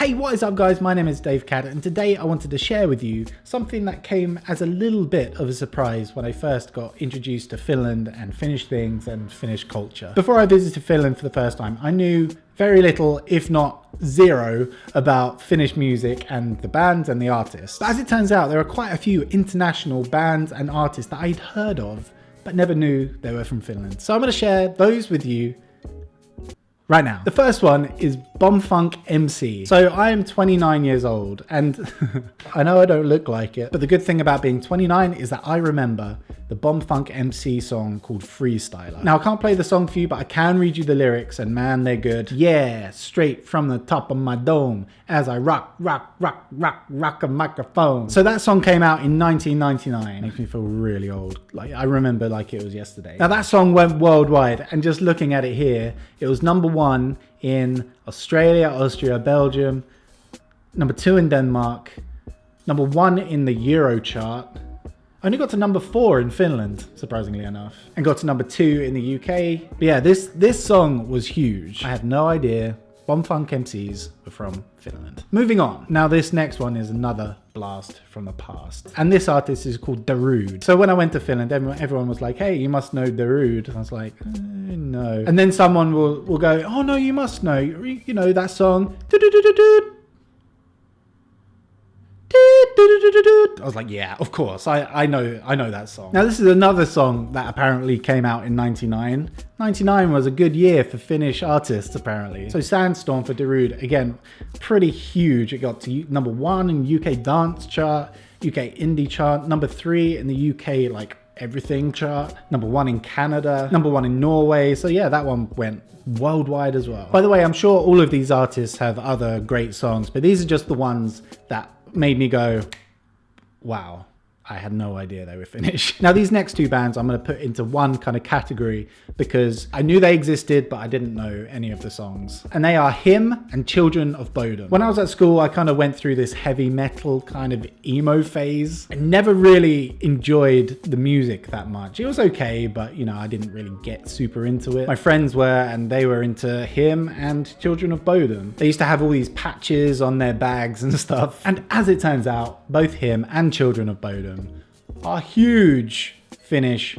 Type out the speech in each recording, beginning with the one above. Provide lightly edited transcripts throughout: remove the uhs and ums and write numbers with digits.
Hey, what is up guys? My name is Dave Cad and today I wanted to share with you something that came as a little bit of a surprise when I first got introduced to Finland and Finnish things and Finnish culture. Before I visited Finland for the first time, I knew very little, if not zero, about Finnish music and the bands and the artists. But as it turns out, there are quite a few international bands and artists that I'd heard of, but never knew they were from Finland. So I'm going to share those with you right now. The first one is Bombfunk MC. So I am 29 years old and I know I don't look like it, but the good thing about being 29 is that I remember the Bombfunk MC song called Freestyler. Now I can't play the song for you, but I can read you the lyrics and man, they're good. Yeah, straight from the top of my dome as I rock a microphone. So that song came out in 1999. Makes me feel really old. Like I remember like it was yesterday. Now that song went worldwide and just looking at it here, it was #1 in Australia, Austria, Belgium, #2 in Denmark, #1 in the Euro chart, only got to #4 in Finland, surprisingly enough, and got to #2 in the UK. But yeah, this song was huge. I had no idea Bombfunk MCs were from Finland. Moving on. Now this next one is another blast from the past. And this artist is called Darude. So when I went to Finland, everyone was like, hey, you must know Darude. And I was like, no. And then someone will go, oh no, you must know. You know that song. I was like, yeah, of course, I know that song. Now this is another song that apparently came out in 99. 99 was a good year for Finnish artists apparently. So Sandstorm for Darude, again, pretty huge. It got to #1 in UK dance chart, UK indie chart, #3 in the UK like everything chart, #1 in Canada, #1 in Norway. So yeah, that one went worldwide as well. By the way, I'm sure all of these artists have other great songs, but these are just the ones that made me go, wow, I had no idea they were Finnish. Now these next two bands I'm going to put into one kind of category because I knew they existed, but I didn't know any of the songs. And they are Him and Children of Bodom. When I was at school, I kind of went through this heavy metal kind of emo phase. I never really enjoyed the music that much. It was okay, but you know, I didn't really get super into it. My friends were, and they were into Him and Children of Bodom. They used to have all these patches on their bags and stuff. And as it turns out, both Him and Children of Bodom are huge Finnish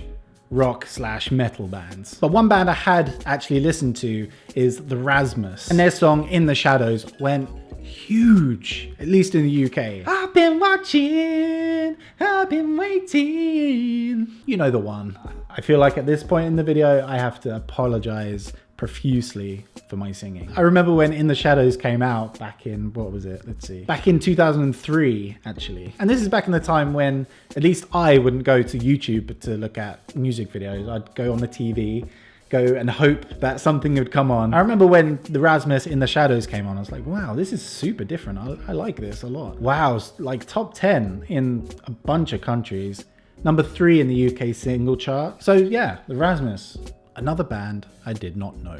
rock/metal bands. But one band I had actually listened to is the Rasmus, and their song In the Shadows went huge, at least in the UK. I've been watching, I've been waiting. You know the one. I feel like at this point in the video, I have to apologize profusely for my singing. I remember when In the Shadows came out back in, what was it? Let's see. Back in 2003, actually. And this is back in the time when at least I wouldn't go to YouTube to look at music videos. I'd go on the TV, go and hope that something would come on. I remember when the Rasmus In the Shadows came on, I was like, wow, this is super different. I like this a lot. Wow, like top 10 in a bunch of countries. #3 in the UK single chart. So yeah, the Rasmus, another band I did not know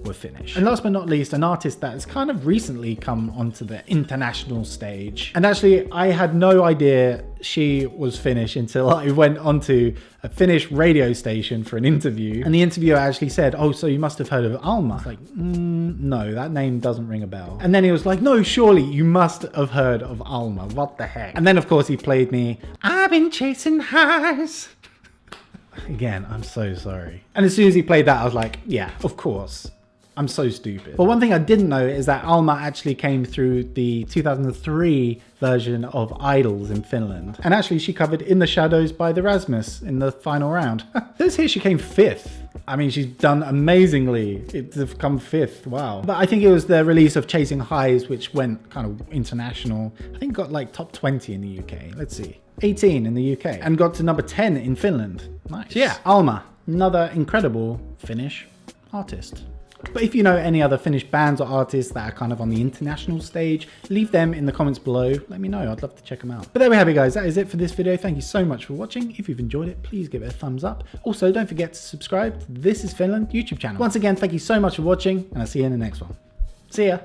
were Finnish. And last but not least, an artist that has kind of recently come onto the international stage. And actually, I had no idea she was Finnish until I went onto a Finnish radio station for an interview. And the interviewer actually said, oh, so you must have heard of Alma. I was like, no, that name doesn't ring a bell. And then he was like, no, surely you must have heard of Alma. What the heck? And then of course he played me, I've been chasing highs. Again, I'm so sorry. And as soon as he played that, I was like, yeah, of course. I'm so stupid. But one thing I didn't know is that Alma actually came through the 2003 version of Idols in Finland. And actually she covered In the Shadows by the Rasmus in the final round. It says here she came 5th. I mean, she's done amazingly to come 5th, wow. But I think it was the release of Chasing Highs, which went kind of international. I think it got like top 20 in the UK, let's see. 18 in the UK, and got to #10 in Finland. Nice. So yeah, Alma, another incredible Finnish artist. But if you know any other Finnish bands or artists that are kind of on the international stage, leave them in the comments below. Let me know, I'd love to check them out. But there we have it guys, that is it for this video. Thank you so much for watching. If you've enjoyed it, please give it a thumbs up. Also, don't forget to subscribe to the This Is Finland YouTube channel. Once again, thank you so much for watching, and I'll see you in the next one. See ya.